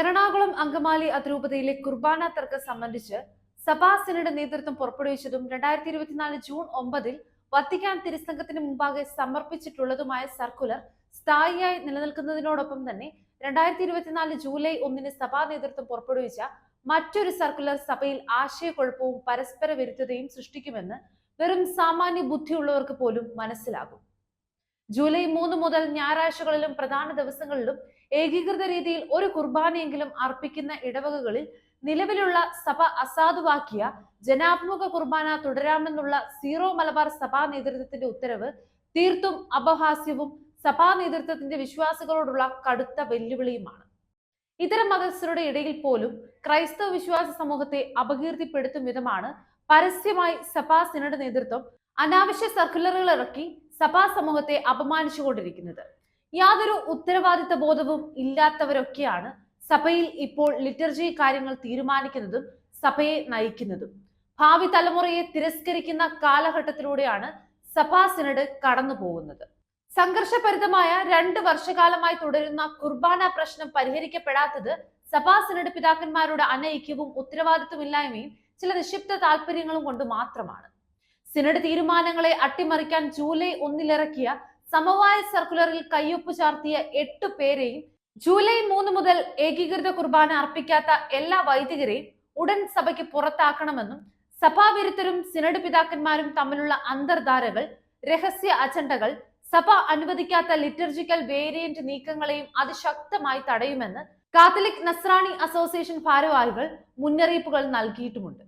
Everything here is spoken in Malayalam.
എറണാകുളം അങ്കമാലി അതിരൂപതയിലെ കുർബാന തർക്കം സംബന്ധിച്ച് സഭാ സിനഡ് നേതൃത്വം പുറപ്പെടുവിച്ചതും 2024 ജൂൺ 9 വത്തിക്കാൻ തിരുസംഘത്തിന് മുമ്പാകെ സമർപ്പിച്ചിട്ടുള്ളതുമായ സർക്കുലർ സ്ഥായിയായി നിലനിൽക്കുന്നതിനോടൊപ്പം തന്നെ 2024 ജൂലൈ 1 സഭാ നേതൃത്വം പുറപ്പെടുവിച്ച മറ്റൊരു സർക്കുലർ സഭയിൽ ആശയക്കുഴപ്പവും പരസ്പര വിരുദ്ധതയും സൃഷ്ടിക്കുമെന്ന് വെറും സാമാന്യ ബുദ്ധിയുള്ളവർക്ക് പോലും മനസ്സിലാകും. ജൂലൈ 3 മുതൽ ഞായറാഴ്ചകളിലും പ്രധാന ദിവസങ്ങളിലും ഏകീകൃത രീതിയിൽ ഒരു കുർബാനയെങ്കിലും അർപ്പിക്കുന്ന ഇടവകകളിൽ നിലവിലുള്ള സഭ അസാധുവാക്കിയ ജനാഭിമുഖ കുർബാന തുടരാമെന്നുള്ള സീറോ മലബാർ സഭാ നേതൃത്വത്തിന്റെ ഉത്തരവ് തീർത്തും അപഹാസ്യവും സഭാ നേതൃത്വത്തിന്റെ വിശ്വാസികളോടുള്ള കടുത്ത വെല്ലുവിളിയുമാണ്. ഇതര മതസ്ഥരുടെ ഇടയിൽ പോലും ക്രൈസ്തവ വിശ്വാസ സമൂഹത്തെ അപകീർത്തിപ്പെടുത്തും വിധമാണ് പരസ്യമായി സഭാ സിനഡ് നേതൃത്വം അനാവശ്യ സർക്കുലറുകൾ ഇറക്കി സഭാ സമൂഹത്തെ അപമാനിച്ചുകൊണ്ടിരിക്കുന്നത്. യാതൊരു ഉത്തരവാദിത്ത ബോധവും ഇല്ലാത്തവരൊക്കെയാണ് സഭയിൽ ഇപ്പോൾ ലിറ്റർജി കാര്യങ്ങൾ തീരുമാനിക്കുന്നതും സഭയെ നയിക്കുന്നതും. ഭാവി തലമുറയെ തിരസ്കരിക്കുന്ന കാലഘട്ടത്തിലൂടെയാണ് സഭാ സിനഡ് കടന്നു പോകുന്നത്. സംഘർഷഭരിതമായ 2 വർഷകാലമായി തുടരുന്ന കുർബാന പ്രശ്നം പരിഹരിക്കപ്പെടാത്തത് സഭാ സിനഡ് പിതാക്കന്മാരുടെ അനൈക്യവും ഉത്തരവാദിത്വമില്ലായ്മയും ചില നിക്ഷിപ്ത താല്പര്യങ്ങളും കൊണ്ട് മാത്രമാണ്. സിനഡ് തീരുമാനങ്ങളെ അട്ടിമറിക്കാൻ ജൂലൈ 1 ഇറക്കിയ സമവായ സർക്കുലറിൽ കയ്യൊപ്പ് ചാർത്തിയ 8 പേരെയും ജൂലൈ 3 മുതൽ ഏകീകൃത കുർബാന അർപ്പിക്കാത്ത എല്ലാ വൈദികരെയും ഉടൻ സഭയ്ക്ക് പുറത്താക്കണമെന്നും സഭാവിരുദ്ധരും സിനഡ് പിതാക്കന്മാരും തമ്മിലുള്ള അന്തർധാരകൾ, രഹസ്യ അജണ്ടകൾ, സഭ അനുവദിക്കാത്ത ലിറ്റർജിക്കൽ വേരിയന്റ് നീക്കങ്ങളെയും അതിശക്തമായി തടയുമെന്ന് കാത്തലിക് നസ്രാണി അസോസിയേഷൻ ഭാരവാഹികൾ മുന്നറിയിപ്പുകൾ നൽകിയിട്ടുമുണ്ട്.